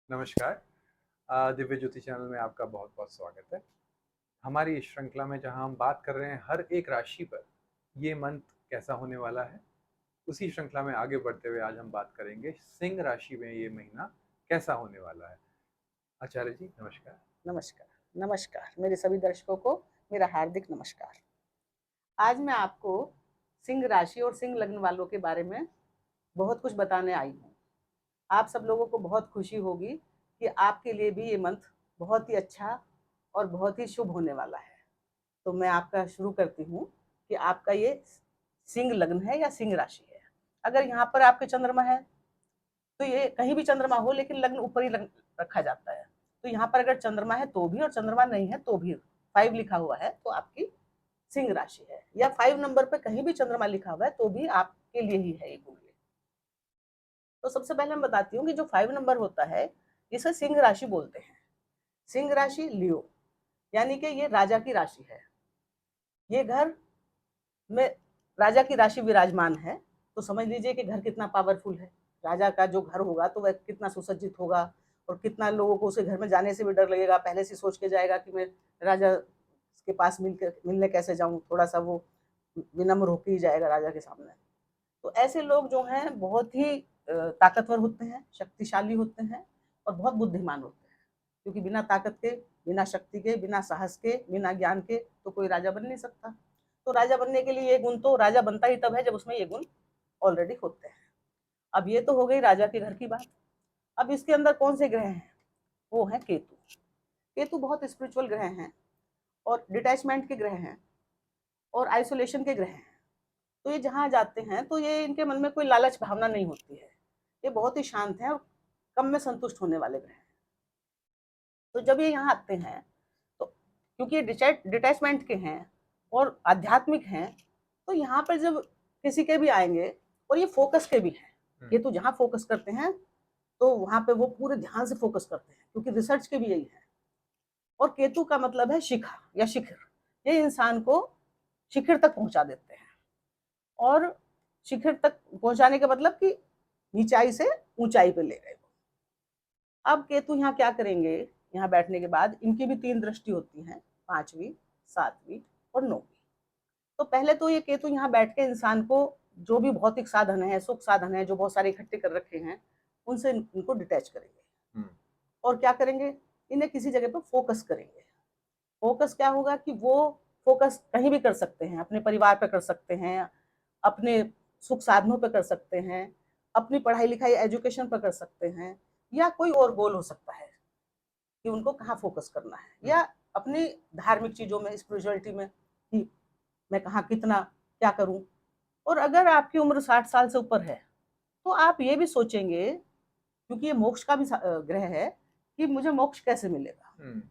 नमस्कार। दिव्य ज्योति चैनल में आपका बहुत-बहुत स्वागत है। हमारी इस श्रृंखला में जहाँ हम बात कर रहे हैं हर एक राशि पर ये मंथ कैसा होने वाला है, उसी श्रृंखला में आगे बढ़ते हुए आज हम बात करेंगे सिंह राशि में ये महीना कैसा होने वाला है। आचार्य जी नमस्कार। नमस्कार, नमस्कार। मेरे सभी दर्शकों को मेरा हार्दिक नमस्कार। आज मैं आपको सिंह राशि और सिंह लग्न वालों के बारे में बहुत कुछ बताने आई हूँ। आप सब लोगों को बहुत खुशी होगी कि आपके लिए भी ये मंथ बहुत ही अच्छा और बहुत ही शुभ होने वाला है। तो मैं आपका शुरू करती हूँ कि आपका ये सिंह लग्न है या सिंह राशि है। अगर यहाँ पर आपके चंद्रमा है तो ये कहीं भी चंद्रमा हो, लेकिन लग्न ऊपर ही रखा जाता है। तो यहाँ पर अगर चंद्रमा है तो भी और चंद्रमा नहीं है तो भी 5 लिखा हुआ है तो आपकी सिंह राशि है, या 5 नंबर पे कहीं भी चंद्रमा लिखा हुआ है तो भी आपके लिए ही है ये कुंडली। तो सबसे पहले मैं बताती हूँ कि जो 5 नंबर होता है इसे सिंह राशि बोलते हैं। सिंह राशि लियो, यानी कि ये राजा की राशि है। ये घर में राजा की राशि विराजमान है, तो समझ लीजिए कि घर कितना पावरफुल है। राजा का जो घर होगा तो वह कितना सुसज्जित होगा, और कितना लोगों को उसे घर में जाने से भी डर लगेगा, पहले से सोच के जाएगा कि मैं राजा के पास मिलने कैसे जाऊं, थोड़ा सा वो विनम्र होकर ही जाएगा राजा के सामने। तो ऐसे लोग जो हैं बहुत ही ताकतवर होते हैं, शक्तिशाली होते हैं और बहुत बुद्धिमान होते हैं, क्योंकि बिना ताकत के, बिना शक्ति के, बिना साहस के, बिना ज्ञान के तो कोई राजा बन नहीं सकता। तो राजा बनने के लिए ये गुण, तो राजा बनता ही तब है जब उसमें ये गुण ऑलरेडी होते हैं। अब ये तो हो गई राजा के घर की बात। अब इसके अंदर कौन से ग्रह हैं? वो है केतु। केतु बहुत स्पिरिचुअल ग्रह हैं और डिटैचमेंट के ग्रह हैं और आइसोलेशन के ग्रह हैं। तो ये जहाँ जाते हैं तो ये इनके मन में कोई लालच भावना नहीं होती है। ये बहुत ही शांत हैं और कम में संतुष्ट होने वाले ग्रह हैं। तो जब ये यहाँ आते हैं तो क्योंकि ये डिटैचमेंट के हैं और आध्यात्मिक हैं, तो यहाँ पर जब किसी के भी आएंगे, और ये फोकस के भी हैं, ये तो जहाँ फोकस करते हैं तो वहां पे वो पूरे ध्यान से फोकस करते हैं, क्योंकि रिसर्च के भी यही है। और केतु का मतलब है शिखा या शिखर। ये इंसान को शिखर तक पहुंचा देते हैं, और शिखर तक पहुंचाने का मतलब कि नीचाई से ऊंचाई पे ले गए। अब केतु यहाँ क्या करेंगे? यहाँ बैठने के बाद इनकी भी 3 दृष्टि होती हैं, 5वीं, 7वीं और 9वीं। तो पहले तो ये केतु यहाँ बैठ के इंसान को जो भी भौतिक साधन है, सुख साधन है, जो बहुत सारे इकट्ठे कर रखे हैं, उनसे इनको डिटैच करेंगे। और क्या करेंगे? इन्हें किसी जगह पर फोकस करेंगे। फोकस क्या होगा कि वो फोकस कहीं भी कर सकते हैं, अपने परिवार पे कर सकते हैं, अपने सुख साधनों पे कर सकते हैं, अपनी पढ़ाई लिखाई एजुकेशन पर कर सकते हैं, या कोई और गोल हो सकता है कि उनको कहाँ फोकस करना है, या अपनी धार्मिक चीजों में, स्पिरिचुअलिटी में कि मैं कहाँ कितना क्या करूं। और अगर आपकी उम्र 60 साल से ऊपर है तो आप ये भी सोचेंगे, क्योंकि ये मोक्ष का भी ग्रह है, कि मुझे मोक्ष कैसे मिलेगा।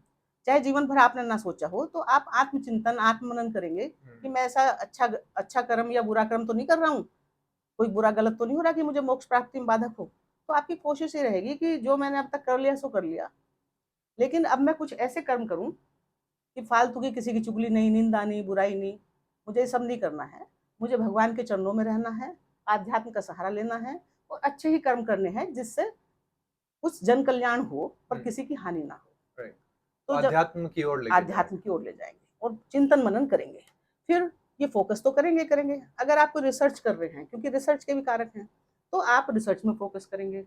चाहे जीवन भर आपने ना सोचा हो तो आप आत्मचिंतन, आत्ममनन करेंगे कि मैं ऐसा अच्छा कर्म या बुरा कर्म तो नहीं कर रहा हूँ, कोई बुरा गलत तो नहीं हो रहा कि मुझे मोक्ष प्राप्ति में बाधक हो। तो आपकी कोशिश ये रहेगी कि जो मैंने अब तक कर लिया सो कर लिया, लेकिन अब मैं कुछ ऐसे कर्म करूं कि फालतू की किसी की चुगली नहीं, निंदा नहीं, बुराई नहीं, मुझे ये सब नहीं करना है। मुझे भगवान के चरणों में रहना है, आध्यात्म का सहारा लेना है, और अच्छे ही कर्म करने हैं जिससे कुछ जन कल्याण हो पर किसी की हानि ना हो। राइट। तो जब आध्यात्म की ओर लेके आध्यात्म जाएंगे। की ओर ले जाएंगे और चिंतन मनन करेंगे, फिर ये फोकस तो करेंगे करेंगे। अगर आप कोई रिसर्च कर रहे हैं, क्योंकि रिसर्च के भी कारक हैं, तो आप रिसर्च में फोकस करेंगे।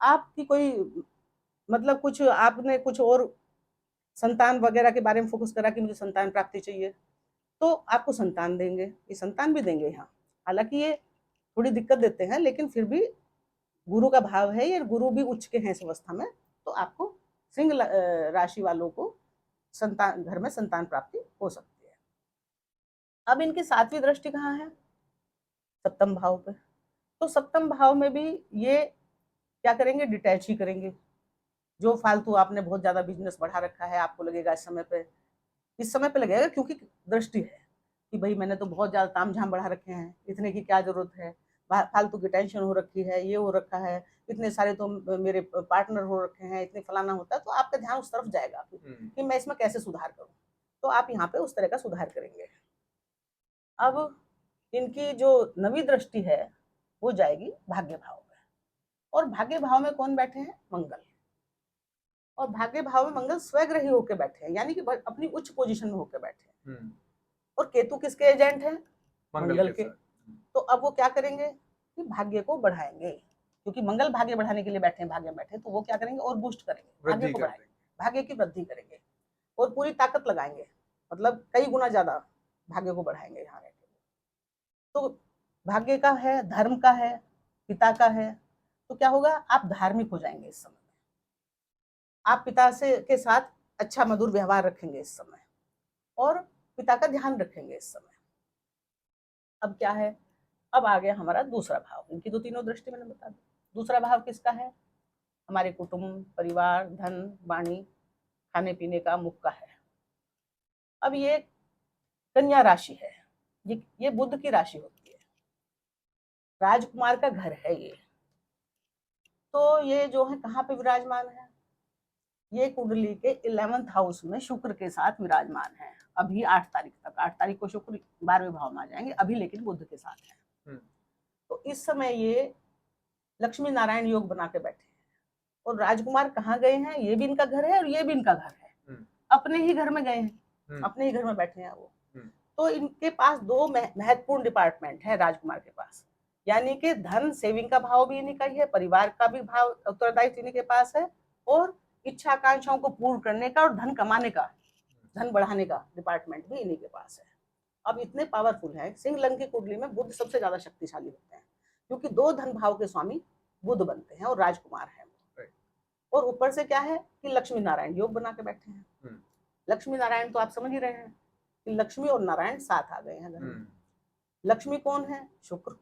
आपकी कोई मतलब कुछ आपने कुछ और संतान वगैरह के बारे में फोकस करा कि मुझे संतान प्राप्ति चाहिए, तो आपको संतान देंगे, ये संतान भी देंगे यहाँ। हालांकि ये थोड़ी दिक्कत देते हैं, लेकिन फिर भी गुरु का भाव है, ये गुरु भी उच्च के हैं इस अवस्था में, तो आपको सिंह राशि वालों को संतान, घर में संतान प्राप्ति हो सकती है। अब इनकी 7वीं दृष्टि कहाँ है? सप्तम भाव पे। तो सप्तम भाव में भी ये क्या करेंगे? डिटैच ही करेंगे। जो फालतू आपने बहुत ज्यादा बिजनेस बढ़ा रखा है, आपको लगेगा इस समय पे लगेगा, क्योंकि दृष्टि है कि भाई मैंने तो बहुत ज्यादा ताम झाम बढ़ा रखे हैं, इतने की क्या जरूरत है, फालतू की टेंशन हो रखी है, ये हो रखा है, इतने सारे तो मेरे पार्टनर हो रखे हैं, इतने फलाना होता है, तो आपका ध्यान उस तरफ जाएगा कि मैं इसमें कैसे सुधार करूं। तो आप यहाँ पे उस तरह का सुधार करेंगे। अब इनकी जो 9वीं दृष्टि है वो जाएगी भाग्य भाव में, और भाग्य भाव में कौन बैठे हैं? मंगल। और भाग्य भाव में मंगल स्वग्रही होकर बैठे हैं, यानी कि अपनी उच्च पोजीशन में होकर बैठे हैं। और केतु किसके एजेंट है? मंगल के। तो अब वो क्या करेंगे कि भाग्य को बढ़ाएंगे, क्योंकि मंगल भाग्य बढ़ाने के लिए बैठे हैं, भाग्य में बैठे, तो वो क्या करेंगे और बूस्ट करेंगे, भाग्य को बढ़ाएंगे, भाग्य की वृद्धि करेंगे और पूरी ताकत लगाएंगे, मतलब कई गुना ज्यादा भाग्य को बढ़ाएंगे यहाँ रहकर। तो भाग्य का है, धर्म का है, पिता का है, तो क्या होगा, आप धार्मिक हो जाएंगे इस समय। आप पिता से के साथ अच्छा मधुर व्यवहार रखेंगे इस समय और पिता का ध्यान रखेंगे इस समय। अब क्या है, अब आ गया हमारा दूसरा भाव। इनकी तो तीनों दृष्टि मैंने बता दी। दूसरा भाव किसका है? हमारे कुटुंब, परिवार, धन, वाणी, खाने पीने का, मुख का है। अब ये कन्या राशि है, ये बुध की राशि होती है, राजकुमार का घर है ये। तो ये जो है कहाँ पे विराजमान है? ये कुंडली के 11th हाउस में शुक्र के साथ विराजमान है अभी 8 तारीख तक। 8 तारीख को शुक्र 12वें भाव में आ जाएंगे, अभी लेकिन बुध के साथ है। तो इस समय ये लक्ष्मी नारायण योग बना के बैठे हैं। और राजकुमार कहाँ गए हैं? ये भी इनका घर है और ये भी इनका घर है, अपने ही घर में गए हैं, अपने ही घर में बैठे हैं वो। तो इनके पास दो महत्वपूर्ण डिपार्टमेंट है राजकुमार के पास, यानी कि धन सेविंग का भाव भी इन्हीं का ही है, परिवार का भी भाव उत्तरदायित्व इन्हीं के पास है, और इच्छा आकांक्षाओं को पूर्ण करने का और धन कमाने का, धन बढ़ाने का डिपार्टमेंट भी इन्हीं के पास है। अब इतने पावरफुल है। सिंह लग्न की कुंडली में बुध सबसे ज्यादा शक्तिशाली होते हैं, क्योंकि दो धन भाव के स्वामी बुध बनते हैं और राजकुमार है। और ऊपर से क्या है कि लक्ष्मी नारायण योग बना के बैठे हैं। लक्ष्मी नारायण तो आप समझ ही रहे हैं कि लक्ष्मी और नारायण साथ आ गए हैं घर में। लक्ष्मी कौन है? शुक्र।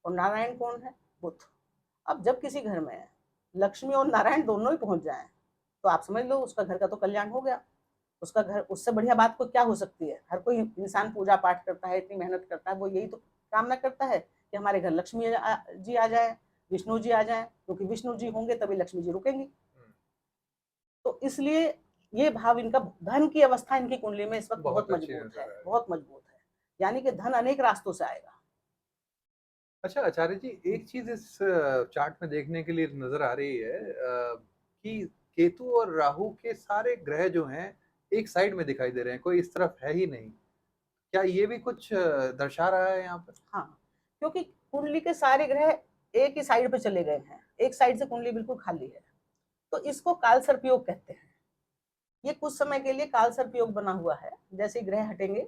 और नारायण कौन है? बुध। अब जब किसी घर में लक्ष्मी और नारायण दोनों ही पहुंच जाएं, तो आप समझ लो उसका घर का तो कल्याण हो गया। उसका घर, उससे बढ़िया बात को क्या हो सकती है? हर कोई इंसान पूजा पाठ करता है, इतनी मेहनत करता है, वो यही तो कामना करता है कि हमारे घर लक्ष्मी जी आ जाए, विष्णु जी आ जाए, क्योंकि विष्णु जी होंगे तभी लक्ष्मी जी रुकेंगी। तो इसलिए ये भाव इनका, धन की अवस्था इनकी कुंडली में इस वक्त बहुत मजबूत है, बहुत मजबूत है, यानी कि धन अनेक रास्तों से आएगा। अच्छा आचार्य जी, एक चीज इस चार्ट में देखने के लिए नजर आ रही है कि केतु और राहु के सारे ग्रह जो हैं एक साइड में दिखाई दे रहे हैं, कोई इस तरफ है ही नहीं। क्या ये भी कुछ दर्शा रहा है यहाँ पर? हाँ, क्योंकि कुंडली के सारे ग्रह एक ही साइड पे चले गए हैं, एक साइड से कुंडली बिल्कुल खाली है, तो इसको काल सर्प योग कहते हैं। ये कुछ समय के लिए काल सर्प योग बना हुआ है, जैसे ग्रह हटेंगे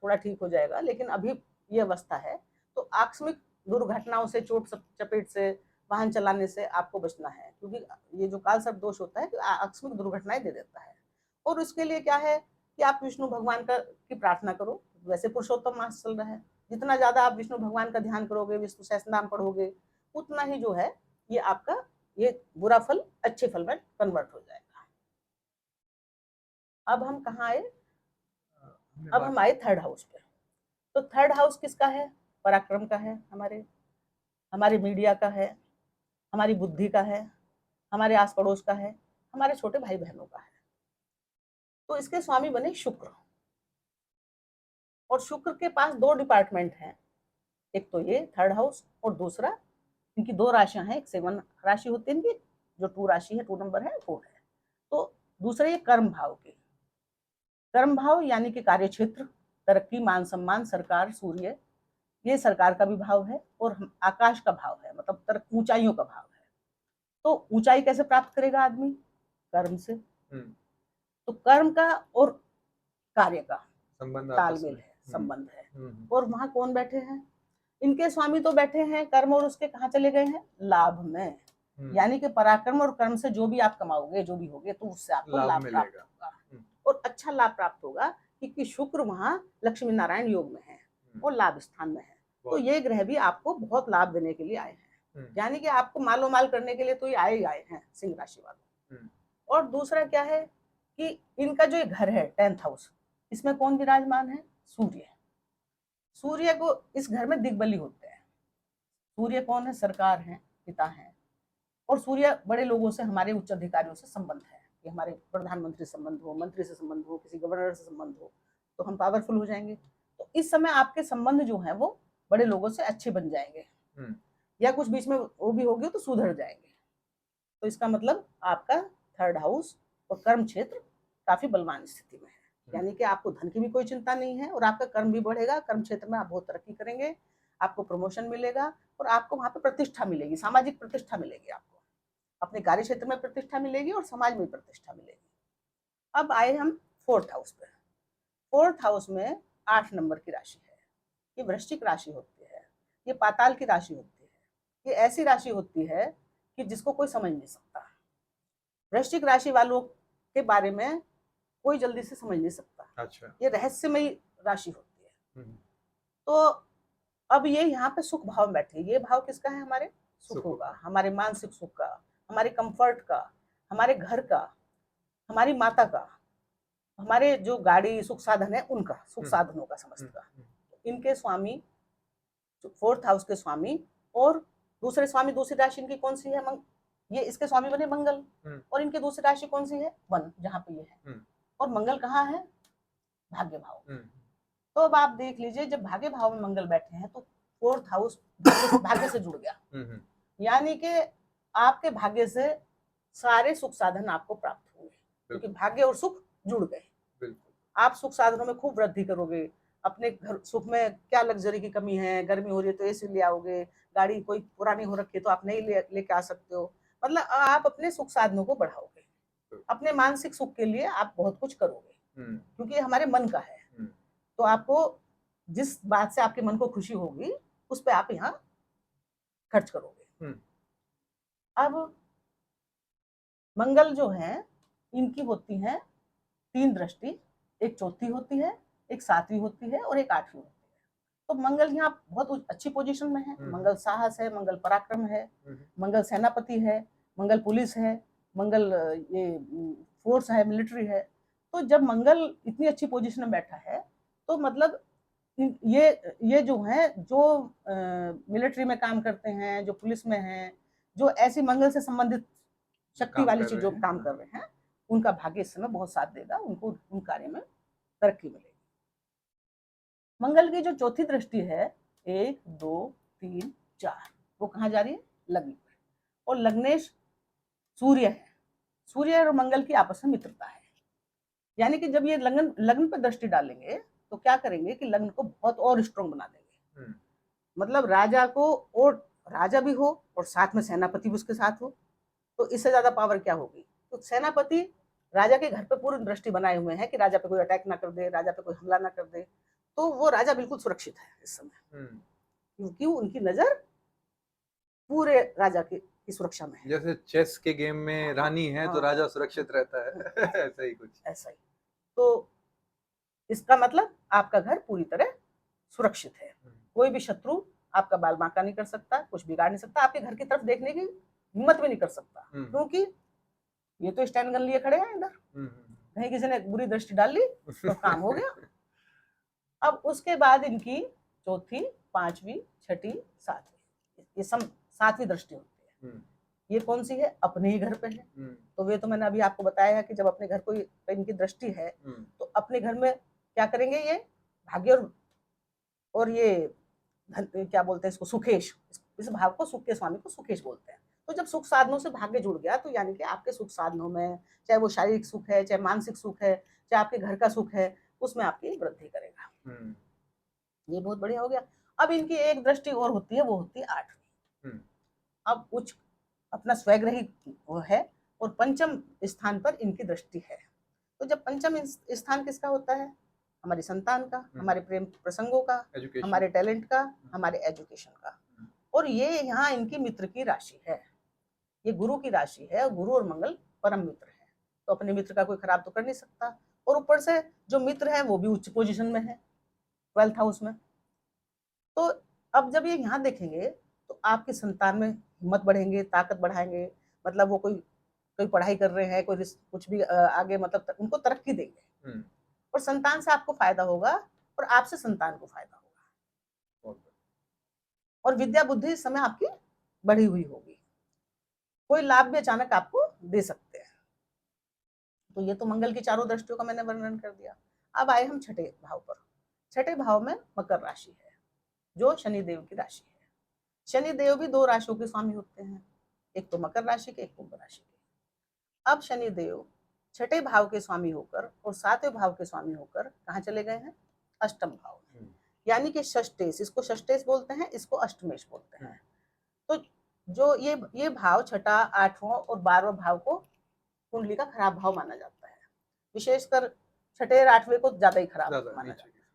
थोड़ा ठीक हो जाएगा, लेकिन अभी ये अवस्था है। तो आकस्मिक दुर्घटनाओं से, चोट चपेट से, वाहन चलाने से आपको बचना है, क्योंकि ये जो काल सर्प दोष होता है कि आकस्मिक दुर्घटनाएं दे देता है। और उसके लिए क्या है कि आप विष्णु भगवान की प्रार्थना करो। वैसे पुरुषोत्तम मास चल रहा है, जितना ज्यादा आप विष्णु भगवान का ध्यान करोगे, विष्णु सहस्त्र नाम पढ़ोगे, उतना ही जो है ये आपका ये बुरा फल अच्छे फल में कन्वर्ट हो जाएगा। अब हम कहाँ आए? अब हम आए थर्ड हाउस पे। तो थर्ड हाउस किसका है? पराक्रम का है, हमारे मीडिया का है, हमारी बुद्धि का है, हमारे आस पड़ोस का है, हमारे छोटे भाई बहनों का है। तो इसके स्वामी बने शुक्र। और शुक्र के पास दो डिपार्टमेंट हैं, एक तो ये थर्ड हाउस, और दूसरा इनकी दो राशियां हैं, एक 7 राशि होती है इनकी, जो 2 राशि है, 2 नंबर है, 4 है। तो दूसरे ये कर्म भाव के, कर्म भाव यानी कि कार्य क्षेत्र, तरक्की, मान सम्मान, सरकार, सूर्य, ये सरकार का भी भाव है, और आकाश का भाव है, मतलब ऊंचाइयों का भाव है। तो ऊंचाई कैसे प्राप्त करेगा आदमी? कर्म से। तो कर्म का और कार्य का तालमेल है, संबंध है। और वहां कौन बैठे हैं? इनके स्वामी तो बैठे हैं कर्म, और उसके कहाँ चले गए हैं? लाभ में। यानी कि पराक्रम और कर्म से जो भी आप कमाओगे, जो भी होगे, तो उससे आपको लाभ प्राप्त होगा, और अच्छा लाभ प्राप्त होगा, क्योंकि शुक्र वहां लक्ष्मी नारायण योग में है और लाभ स्थान में है। तो ये ग्रह भी आपको बहुत लाभ देने के लिए आए हैं, यानी कि आपको मालो माल करने के लिए तो ये आए ही आए हैं सिंह राशि वालों। और दूसरा क्या है कि इनका जो घर है 10th हाउस, इसमें कौन विराजमान है? सूर्य। सूर्य को इस घर में दिग्बली होते हैं। सूर्य कौन है? सरकार है, पिता है। और सूर्य बड़े लोगों से, हमारे उच्च अधिकारियों से संबंध है, कि हमारे प्रधानमंत्री संबंध हो, मंत्री से संबंध हो, किसी गवर्नर से संबंध हो, तो हम पावरफुल हो जाएंगे। तो इस समय आपके संबंध जो है वो बड़े लोगों से अच्छे बन जाएंगे, या कुछ बीच में वो भी होगी तो सुधर जाएंगे। तो इसका मतलब आपका थर्ड हाउस और कर्म क्षेत्र काफी बलवान स्थिति में है। यानी कि आपको धन की भी कोई चिंता नहीं है और आपका कर्म भी बढ़ेगा। कर्म क्षेत्र में आप बहुत तरक्की करेंगे, आपको प्रमोशन मिलेगा और आपको वहां पर प्रतिष्ठा मिलेगी, सामाजिक प्रतिष्ठा मिलेगी। आपको अपने कार्य क्षेत्र में प्रतिष्ठा मिलेगी और समाज में प्रतिष्ठा मिलेगी। अब आए हम फोर्थ हाउस पे। फोर्थ हाउस में 8 नंबर की राशि है। ये वृश्चिक राशि होती है, ये पाताल की राशि होती है, ये ऐसी राशि होती है कि जिसको कोई समझ नहीं सकता। वृश्चिक राशि वालों के बारे में कोई जल्दी से समझ नहीं सकता। अच्छा। ये रहस्यमयी राशि होती है। हम्म, तो अब ये यहाँ पे सुख भाव में बैठे। ये भाव किसका है? हमारे सुखों का, सुखों हमारे मानसिक सुख का, हमारे कंफर्ट का, हमारे घर का, हमारी माता का, हमारे जो गाड़ी सुख साधन है उनका, सुख हम्म, साधनों का, समस्त हम्म, का। इनके स्वामी, फोर्थ हाउस के स्वामी और दूसरे स्वामी, दूसरी राशि इनकी कौन सी है? ये इसके स्वामी बने मंगल। हम्म, और इनकी दूसरी राशि कौन सी है? वन, जहाँ पे ये है। हम्म, और मंगल कहाँ है? भाग्य भाव। हम्म, तो अब आप देख लीजिए, जब भाग्य भाव में मंगल बैठे हैं तो फोर्थ हाउस भाग्य से जुड़ गया। हम्म, यानी कि आपके भाग्य से सारे सुख साधन आपको प्राप्त होंगे, क्योंकि बिल्कुल भाग्य और सुख जुड़ गए। बिल्कुल। आप सुख साधनों में खूब वृद्धि करोगे। अपने घर सुख में क्या लग्जरी की कमी है? गर्मी हो रही है तो एसी ले आओगे, गाड़ी कोई पुरानी हो रखी है तो आप नई लेके आ सकते हो। मतलब आप अपने सुख साधनों को बढ़ाओगे। अपने मानसिक सुख के लिए आप बहुत कुछ करोगे, क्योंकि ये हमारे मन का है। तो आपको जिस बात से आपके मन को खुशी होगी उस पर आप यहाँ खर्च करोगे। अब मंगल जो है, इनकी होती है 3 दृष्टि। एक चौथी होती है, एक 7वीं होती है और एक 8वीं होती है। तो मंगल यहाँ बहुत अच्छी पोजीशन में है। मंगल साहस है, मंगल पराक्रम है, मंगल सेनापति है, मंगल पुलिस है, मंगल ये फोर्स है, मिलिट्री है। तो जब मंगल इतनी अच्छी पोजीशन में बैठा है तो मतलब ये जो है, जो मिलिट्री में काम करते हैं, जो पुलिस में हैं, जो ऐसी मंगल से संबंधित शक्ति वाली चीजों काम कर रहे हैं, उनका भाग्य इस समय बहुत साथ देगा। उनको उन कार्य में तरक्की मिलेगी। मंगल की जो चौथी दृष्टि है, 1 2 3 4, वो कहाँ जा रही है? लग्न पर। और लग्नेश सूर्य है। सूर्य और मंगल की आपस में मित्रता है। यानी कि जब ये लग्न लग्न पर दृष्टि डालेंगे तो क्या करेंगे कि लग्न को बहुत और स्ट्रॉन्ग बना देंगे। मतलब राजा को, और राजा भी हो और साथ में सेनापति भी उसके साथ हो, तो इससे ज्यादा पावर क्या होगी? तो सेनापति राजा के घर पे पूरी दृष्टि बनाए हुए हैं कि राजा पे कोई अटैक ना कर दे, राजा पे कोई हमला ना कर दे। तो वो राजा बिल्कुल सुरक्षित है इस समय, क्योंकि उनकी नजर पूरे राजा की सुरक्षा में है। जैसे चेस के गेम में रानी है तो राजा सुरक्षित रहता है। ऐसा ही कुछ। ऐसा ही। तो इसका मतलब आपका घर पूरी तरह सुरक्षित है। कोई भी शत्रु आपका बाल बांका नहीं कर सकता, कुछ बिगाड़ नहीं सकता, आपके घर की तरफ देखने की हिम्मत भी नहीं कर सकता, क्योंकि ये तो स्टैंड गन लिए खड़े हैं इधर। कहीं किसी ने बुरी दृष्टि डाल ली तो काम हो गया। अब उसके बाद इनकी चौथी, 5वीं, 6ठी, 7वीं, ये सब 7वीं दृष्टि होती है। ये कौन सी है? अपने ही घर पे है। तो वे तो मैंने अभी आपको बताया है कि जब अपने घर कोई इनकी दृष्टि है तो अपने घर में क्या करेंगे? ये भाग्य और ये क्या बोलते हैं इसको? सुखेश। इस भाव को, सुख के स्वामी को सुखेश बोलते हैं। तो जब सुख साधनों से भाग्य जुड़ गया तो यानी कि आपके सुख साधनों में, चाहे वो शारीरिक सुख है, चाहे मानसिक सुख है, चाहे आपके घर का सुख है, उसमें आपकी वृद्धि करेगा। ये बहुत बढ़िया हो गया। अब इनकी एक दृष्टि और होती है, वो होती है 8वीं। अब उच्च अपना स्वग्रही वो है और पंचम स्थान पर इनकी दृष्टि है। तो जब पंचम स्थान किसका होता है? हमारी संतान का, हमारे प्रेम प्रसंगों का, हमारे टैलेंट का, हमारे एजुकेशन का। और ये यहाँ इनकी मित्र की राशि है, ये गुरु की राशि है, और गुरु और मंगल परम मित्र है। तो अपने मित्र का कोई खराब तो कर नहीं सकता। और ऊपर से जो मित्र है वो भी उच्च पोजीशन में है, 12th हाउस में। तो अब जब ये यहाँ देखेंगे तो आपकी संतान में हिम्मत बढ़ेंगे, ताकत बढ़ाएंगे। मतलब वो कोई पढ़ाई कर रहे हैं, कोई कुछ भी आगे, मतलब उनको तरक्की देंगे। और संतान से आपको फायदा होगा और आपसे संतान को फायदा होगा। और विद्या बुद्धि इस समय आपकी बढ़ी हुई होगी। कोई लाभ भी अचानक आपको दे सकते हैं। तो ये तो मंगल की चारों दृष्टियों का मैंने वर्णन कर दिया। अब आए हम 6ठे भाव पर। 6ठे भाव में मकर राशि है, जो शनिदेव की राशि है। शनिदेव भी 2 राशियों के स्वामी होते हैं, एक तो मकर राशि के, एक कुंभ राशि के। अब शनिदेव छठे भाव के स्वामी होकर और सातवें भाव के स्वामी होकर कहाँ चले गए हैं? अष्टम भाव में। यानी कि षष्टेश, इसको षष्टेश बोलते हैं, इसको अष्टमेश बोलते हैं। तो जो ये भाव छठा, आठवां और 12वां भाव को कुंडली का खराब भाव माना जाता है। विशेषकर छठे और आठवें को ज्यादा ही खराब माना जाता है।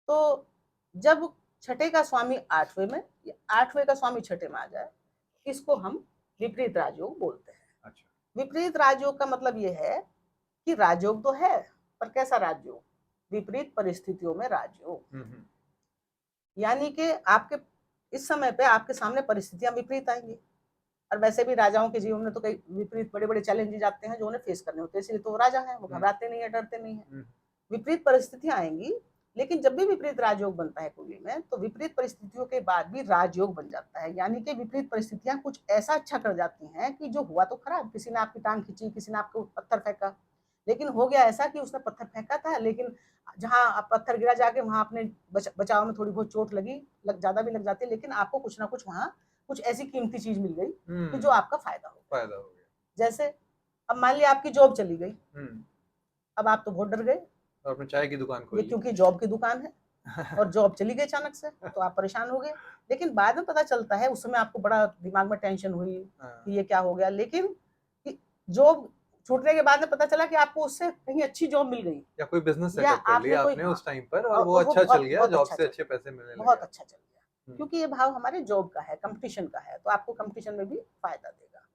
तो जब छठे का स्वामी आठवें में या आठवें का स्वामी छठे में आ जाए, इसको हम विपरीत राजयोग बोलते हैं। अच्छा। विपरीत राजयोग का मतलब ये है कि राजयोग तो है, पर कैसा राजयोग? विपरीत परिस्थितियों में राजयोग। यानी कि आपके इस समय पे आपके सामने परिस्थितियां विपरीत आएंगी, और वैसे भी राजाओं के जीवन में तो कई विपरीत बड़े बड़े चैलेंजेस आते हैं जो उन्हें फेस करने होते हैं, इसलिए तो वो राजा है, वो घबराते नहीं है, डरते नहीं है। विपरीत परिस्थितियां आएंगी, लेकिन जब भी विपरीत राजयोग बनता है कुंडली में, तो विपरीत परिस्थितियों के बाद भी राजयोग बन जाता है। यानी कि विपरीत परिस्थितियां कुछ ऐसा अच्छा कर जाती हैं कि जो हुआ तो खराब, किसी ने आपकी टांग खींची, किसी ने आपको पत्थर फेंका, लेकिन हो गया ऐसा कि उसने पत्थर फेंका था, लेकिन जहां पत्थर गिरा जाके वहां अपने बचाव में थोड़ी बहुत चोट लगी, ज्यादा भी लग जाती, लेकिन आपको कुछ ना कुछ वहां कुछ ऐसी कीमती चीज मिल गई कि जो आपका फायदा हो गया। जैसे अब मान लिया आपकी जॉब चली गई, अब आप तो बहुत डर गए, और अपने चाय की दुकान खोली, क्योंकि जॉब की दुकान है और जॉब चली गई अचानक से, तो आप परेशान हो गए। लेकिन बाद में पता चलता है, उस समय आपको बड़ा दिमाग में टेंशन हुई कि ये क्या हो गया, लेकिन जॉब छूटने के बाद में पता चला कि आपको उससे कहीं अच्छी जॉब मिल गई, या कोई बिजनेस सेटअप कर लिया आपने उस टाइम पर, और वो अच्छा चल गया, जॉब से अच्छे पैसे मिलने लगे, बहुत अच्छा चल गया, क्योंकि ये भाव हमारे जॉब का है, कंपटीशन का है, तो आपको कंपटीशन में भी फायदा देगा।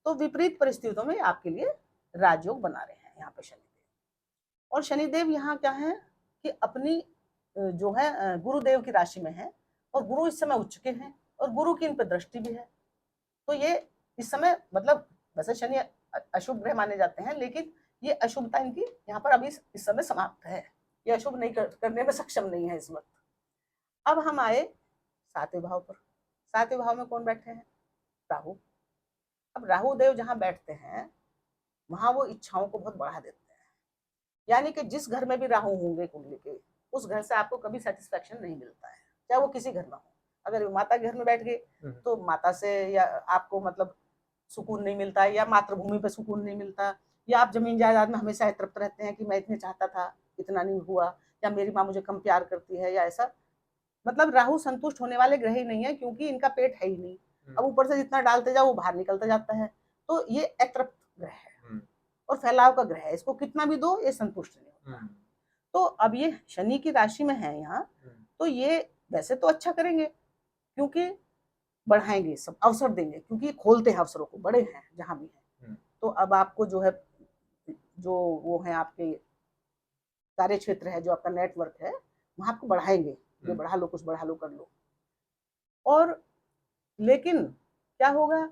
तो विपरीत परिस्थितियों में आपके लिए राजयोग बना रहे हैं यहाँ पे शनिदेव। और शनिदेव यहाँ क्या है कि अपनी जो है गुरुदेव की राशि में है, और गुरु इस समय उच्च के हैं, और गुरु की इन पर दृष्टि भी है। तो ये इस समय मतलब वैसे शनि अशुभ ग्रह माने जाते हैं, लेकिन ये अशुभता इनकी यहाँ पर अभी इस समय समाप्त है, ये अशुभ नहीं करने में सक्षम नहीं है इस वक्त। अब हम आए सातवें भाव पर। सातवें भाव में कौन बैठे हैं? राहु। अब राहु देव जहां बैठते हैं वहां वो इच्छाओं को बहुत बढ़ा देते हैं। यानी कि जिस घर में भी राहु होंगे कुंडली के, उस घर से आपको कभी सेटिस्फेक्शन नहीं मिलता है, चाहे वो किसी घर में हो। अगर माता के घर में बैठ गए तो माता से या आपको मतलब सुकून नहीं मिलता है, या मातृभूमि पे सुकून नहीं मिलता, या आप जमीन जायदाद में हमेशा तृप्त रहते हैं कि मैं इतने चाहता था, इतना नहीं हुआ, या मेरी माँ मुझे कम प्यार करती है, या ऐसा। मतलब राहु संतुष्ट होने वाले ग्रह ही नहीं है, क्योंकि इनका पेट है ही नहीं। अब ऊपर से जितना डालते जाओ वो बाहर निकलता जाता है, तो ये अतृप्त ग्रह है और फैलाव का ग्रह है, इसको कितना भी दो ये संतुष्ट नहीं होता। तो अब ये शनि की राशि में है यहाँ, तो ये वैसे तो अच्छा करेंगे, क्योंकि बढ़ाएंगे, सब अवसर देंगे, क्योंकि खोलते हैं अवसरों को, बड़े हैं जहां भी है। तो अब आपको जो है, जो वो है आपके कार्य क्षेत्र है, जो आपका नेटवर्क है, वहां आपको बढ़ाएंगे, ये बढ़ा लो, कुछ बढ़ा लो, कर लो। और लेकिन क्या होगा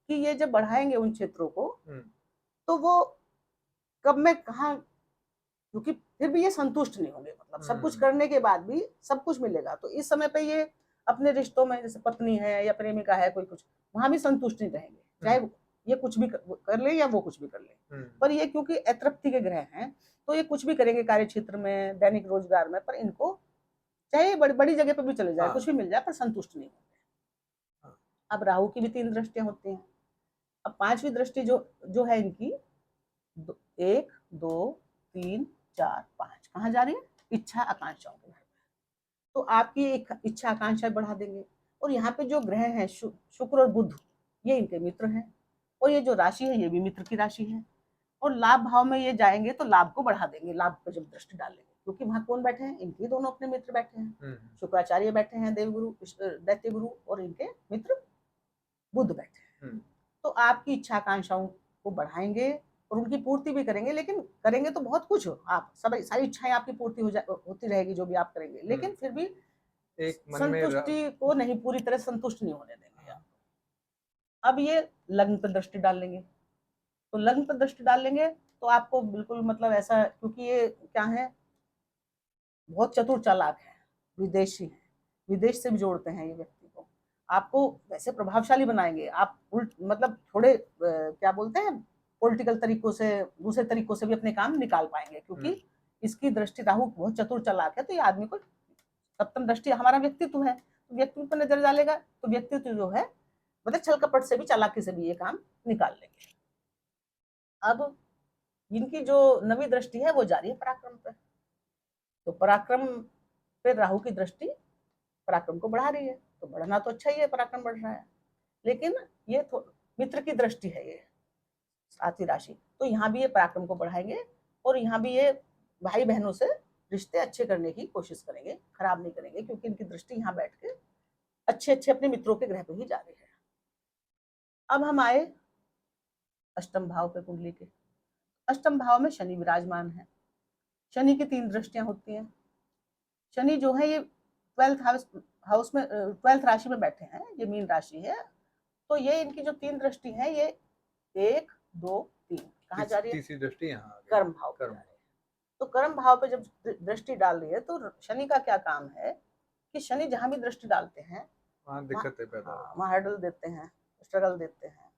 कि ये जब बढ़ाएंगे उन क्षेत्रों को, तो वो कब में कहा, क्योंकि फिर भी ये संतुष्ट नहीं होंगे, मतलब सब कुछ करने के बाद भी सब कुछ मिलेगा, तो इस समय पे ये अपने रिश्तों में, जैसे पत्नी है या प्रेमिका है कोई, कुछ वहां भी संतुष्ट नहीं रहेंगे, चाहे ये कुछ भी कर ले या वो कुछ भी कर ले। पर ये क्योंकि अतृप्ति के ग्रह हैं, तो ये कुछ भी करेंगे कार्य क्षेत्र में, दैनिक रोजगार में, पर इनको चाहे बड़ी बड़ी जगह पे भी चले जाए, कुछ भी मिल जाए, पर संतुष्ट नहीं होंगे। अब राहु की भी 3 दृष्टियां होती हैं। अब 5वीं दृष्टि जो है इनकी 1 2 3 4 5 कहाँ जा रही है? इच्छा आकांक्षाओं के घर में। तो आपकी एक इच्छा आकांक्षा बढ़ा देंगे। और यहाँ पे जो ग्रह हैं शुक्र और बुध, ये इनके मित्र हैं, और ये जो राशि है ये भी मित्र की राशि है, और लाभ भाव में ये जाएंगे तो लाभ को बढ़ा देंगे, लाभ पर जब दृष्टि डालेंगे, क्योंकि वहां कौन बैठे हैं? इनके दोनों अपने मित्र बैठे हैं, शुक्राचार्य बैठे हैं, देवगुरु दैत्य गुरु, और इनके मित्र बुध बैठे हैं। तो आपकी इच्छा आकांक्षाओं को बढ़ाएंगे और उनकी पूर्ति भी करेंगे, लेकिन करेंगे तो बहुत कुछ, आप सब सारी इच्छाएं आपकी पूर्ति होती रहेगी जो भी आप करेंगे, लेकिन फिर भी एक संतुष्टि को नहीं, पूरी तरह संतुष्ट नहीं होने देंगे आप। अब ये लग्न पर दृष्टि डाल लेंगे, तो लग्न पर दृष्टि डाल लेंगे तो आपको बिल्कुल मतलब ऐसा, क्योंकि ये क्या है, बहुत चतुर चालाक है, विदेशी है, विदेश से भी जोड़ते हैं ये व्यक्ति को, आपको वैसे प्रभावशाली बनाएंगे, आप मतलब थोड़े क्या बोलते हैं, पॉलिटिकल तरीकों से, दूसरे तरीकों से भी अपने काम निकाल पाएंगे, क्योंकि इसकी दृष्टि, राहु बहुत चतुर चालाक है, तो ये आदमी को सप्तम दृष्टि हमारा व्यक्तित्व है, तो व्यक्तित्व पर नजर डालेगा, तो व्यक्तित्व जो है मतलब छल कपट से भी, चालाकी से भी ये काम निकाल लेंगे। अब इनकी जो नवी दृष्टि है वो जारी है पराक्रम पे। तो पराक्रम पे राहु की दृष्टि पराक्रम को बढ़ा रही है, तो बढ़ना तो अच्छा ही है, पराक्रम बढ़ रहा है। लेकिन ये मित्र की दृष्टि है, ये सातवीं राशि, तो यहाँ भी ये पराक्रम को बढ़ाएंगे और यहाँ भी ये भाई बहनों से रिश्ते अच्छे करने की कोशिश करेंगे, खराब नहीं करेंगे, क्योंकि इनकी दृष्टि यहाँ बैठ के अच्छे अच्छे अपने मित्रों के ग्रह पे ही जा रही है। अब हम आए अष्टम भाव पे कुंडली के। अष्टम भाव में शनि विराजमान है। शनि की 3 दृष्टियां होती हैं। शनि जो है ये 12th हाउस में 12th राशि में बैठे हैं, ये मीन राशि है। तो ये इनकी जो 3 दृष्टि है, ये 1 2 3 कहाँ जा रही है? तीसरी दृष्टि यहाँ कर्म भाव पे जा रही है। तो कर्म भाव पे जब दृष्टि डाल रही है, तो शनि का क्या काम है कि शनि जहां भी दृष्टि डालते हैं वहाँ दिक्कतें पैदा होती हैं। वहाँ हर्डल देते हैं, स्ट्रगल देते हैं।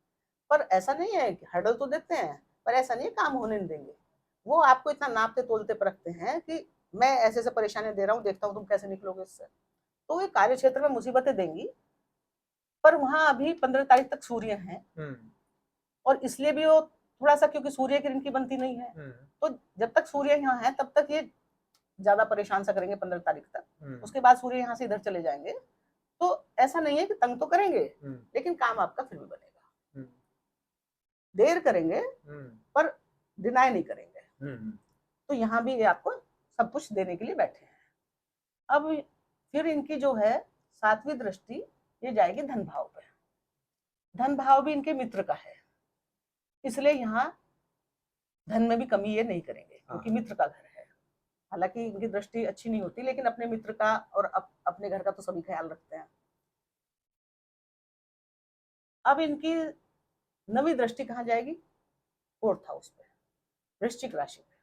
पर ऐसा नहीं है कि हर्डल तो देते हैं, पर ऐसा नहीं है काम होने नहीं देंगे। वो आपको इतना नापते तोलते परखते हैं कि मैं ऐसे ऐसे परेशानी दे रहा हूँ, देखता हूँ तुम कैसे निकलोगे इससे। तो ये कार्य क्षेत्र में मुसीबतें देंगी, पर वहां अभी 15 तारीख तक सूर्य है, और इसलिए भी वो थोड़ा सा, क्योंकि सूर्य किरण की बनती नहीं है, तो जब तक सूर्य यहाँ है तब तक ये ज्यादा परेशान सा करेंगे 15 तारीख तक। उसके बाद सूर्य यहाँ से इधर चले जाएंगे, तो ऐसा नहीं है कि तंग तो करेंगे, लेकिन काम आपका फिर भी बनेगा। देर करेंगे पर डिनाई नहीं करेंगे। तो यहाँ भी ये आपको सब कुछ देने के लिए बैठे हैं। अब फिर इनकी जो है 7वीं दृष्टि ये जाएगी धन भाव पे। धन भाव भी इनके मित्र का है, इसलिए यहाँ धन में भी कमी ये नहीं करेंगे, क्योंकि मित्र का घर है। हालांकि इनकी दृष्टि अच्छी नहीं होती, लेकिन अपने मित्र का और अपने घर का तो सभी ख्याल रखते हैं। अब इनकी नवी दृष्टि कहाँ जाएगी? 4th हाउस पे, वृश्चिक राशि में।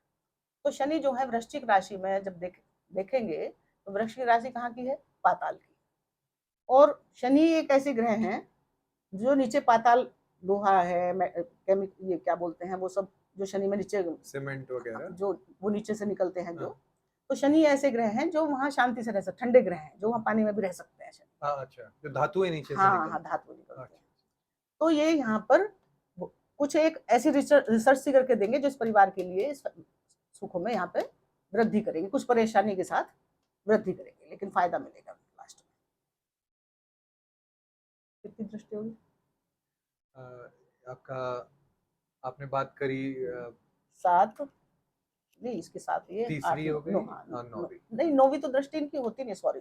तो शनि जो है वृश्चिक राशि में जब देखेंगे, तो वृश्चिक राशि कहाँ की है? पाताल की। और शनि एक ऐसे ग्रह हैं जो नीचे पाताल, लोहा है, ये क्या बोलते हैं वो सब, जो शनि में नीचे सीमेंट वगैरह जो वो नीचे से निकलते हैं जो, तो शनि ऐसे ग्रह हैं जो वहां शांति से रह सकते, ठंडे ग्रह हैं जो वहां पानी में भी रह सकते हैं शनि। अच्छा, जो धातुएं नीचे से हाँ, धातु निकलते हैं। तो ये यहाँ पर कुछ एक ऐसी रिसर्च सी करके देंगे जो इस परिवार के लिए सुखों में यहाँ पे वृद्धि करेंगे, कुछ परेशानी के साथ वृद्धि करेंगे, लेकिन फायदा मिलेगा लास्ट में। कितनी दृष्टि होगी आपका? आपने बात करी 7, नहीं इसके साथ ये तीसरी हो गई, नौवीं नहीं, 9वीं तो दृष्टि इनकी होती नहीं, सॉरी,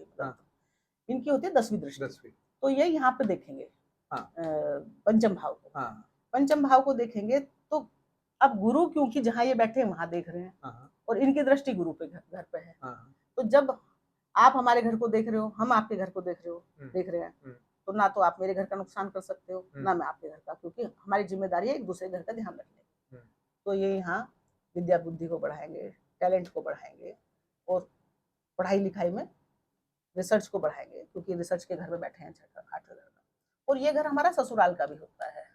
इनकी होती है 10वीं दृष्टि। तो ये यहाँ पे देखेंगे पंचम भाव को। पंचम भाव को देखेंगे तो अब गुरु, क्योंकि जहां ये बैठे हैं वहां देख रहे हैं, और इनकी दृष्टि गुरु पे घर पे है। तो जब आप हमारे घर को देख रहे हो, हम आपके घर को देख रहे हैं, तो ना तो आप मेरे घर का नुकसान कर सकते हो, ना मैं आपके घर का, क्योंकि हमारी जिम्मेदारी है एक दूसरे घर का ध्यान रखने। तो ये यहाँ विद्या बुद्धि को बढ़ाएंगे, टैलेंट को बढ़ाएंगे, और पढ़ाई लिखाई में रिसर्च को बढ़ाएंगे, क्योंकि रिसर्च के घर में बैठे हैं 8वें घर में। और ये घर हमारा ससुराल का भी होता है,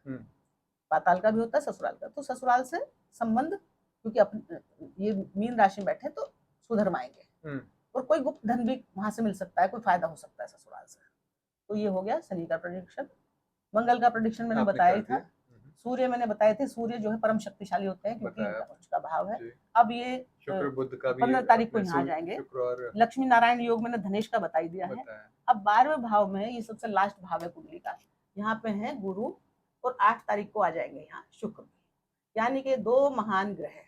पाताल का भी होता है, ससुराल का। तो ससुराल से संबंध, क्योंकि ये मीन राशि में बैठे तो सुधरवाएंगे, और कोई गुप्त धन भी वहां से मिल सकता है, कोई फायदा हो सकता है ससुराल से। तो ये हो गया शनि का प्रेडिक्शन। मंगल का प्रेडिक्शन मैंने बताया ही था। सूर्य मैंने बताए थे, सूर्य जो है परम शक्तिशाली होते हैं, क्योंकि इनका उच्च का भाव है। अब ये शुक्र बुध का भी 15 तारीख को यहाँ जाएंगे। लक्ष्मी नारायण योग मैंने धनेश का बता ही दिया है। अब 12वें भाव में, ये सबसे लास्ट भाव है कुंडली का, यहाँ पे है गुरु, और 8 तारीख को आ जाएंगे यहाँ शुक्र, यानी कि 2 महान ग्रह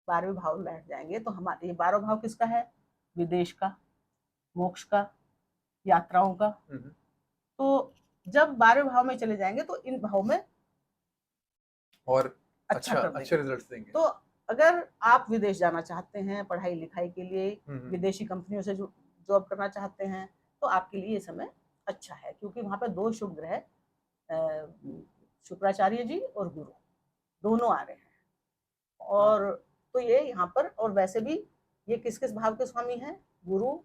12वें भाव में बैठ जाएंगे। तो हमारे ये 12 भाव किसका है? विदेश का, मोक्ष का, यात्राओं का। तो जब 12वें भाव में चले जाएंगे तो इन भाव में और अच्छे रिजल्ट्स देंगे। तो अगर आप विदेश जाना चाहते हैं पढ़ाई लिखाई के लिए, विदेशी कंपनियों से जॉब करना चाहते हैं, तो आपके लिए ये समय अच्छा है, क्योंकि वहां पे 2 शुभ ग्रह, शुक्राचार्य जी और गुरु दोनों आ रहे हैं। और तो ये यहाँ पर, और वैसे भी ये किस किस भाव के स्वामी हैं? गुरु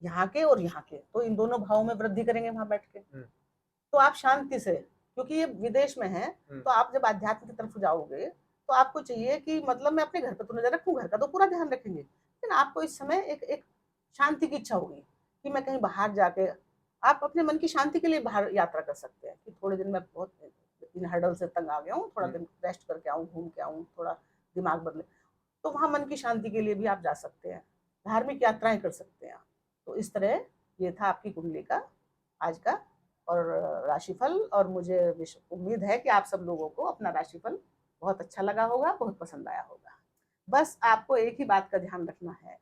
यहाँ के और यहाँ के, तो इन दोनों भावों में वृद्धि करेंगे वहां बैठ के। तो आप शांति से, क्योंकि ये विदेश में है, तो आप जब आध्यात्म की तरफ जाओगे तो आपको चाहिए कि मतलब मैं अपने घर पर तो नजर रखूं, घर का तो पूरा ध्यान रखेंगे, लेकिन आपको इस समय एक शांति की इच्छा होगी कि मैं कहीं बाहर जाके, आप अपने मन की शांति के लिए बाहर यात्रा कर सकते हैं कि थोड़े दिन में बहुत इन हर्डल से तंग आ गया हूँ, थोड़ा हम्म। दिन रेस्ट करके आऊँ, घूम के आऊँ, थोड़ा दिमाग बदले, तो वहाँ मन की शांति के लिए भी आप जा सकते हैं, धार्मिक यात्राएं कर सकते हैं आप। तो इस तरह ये था आपकी कुंडली का आज का और राशिफल, और मुझे उम्मीद है कि आप सब लोगों को अपना राशिफल बहुत अच्छा लगा होगा, बहुत पसंद आया होगा। बस आपको एक ही बात का ध्यान रखना है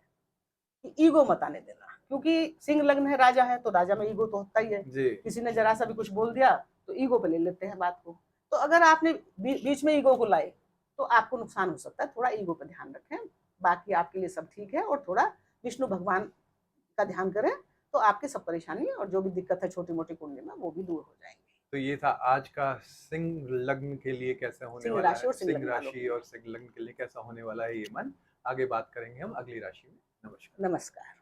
कि ईगो मत आने देना, क्योंकि सिंह लग्न है, राजा है, तो राजा में ईगो तो होता ही है। जी। किसी ने जरा सा भी कुछ बोल दिया तो ईगो पे ले लेते हैं बात को। तो अगर आपने बीच में ईगो को लाए तो आपको नुकसान हो सकता है, थोड़ा ईगो पे ध्यान रखें। बाकी आपके लिए सब ठीक है, और थोड़ा विष्णु भगवान का ध्यान करें तो आपकी सब परेशानी और जो भी दिक्कत है छोटी मोटी कुंडली में वो भी दूर हो जाएंगी। तो ये था आज का सिंह लग्न के लिए कैसे होने सिंह वाला राशि है, और सिंह सिंह लग्न वालों राशि के और लिए सिंह लग्न के लिए कैसा होने वाला है ये मन। आगे बात करेंगे हम अगली राशि में। नमस्कार। नमस्कार।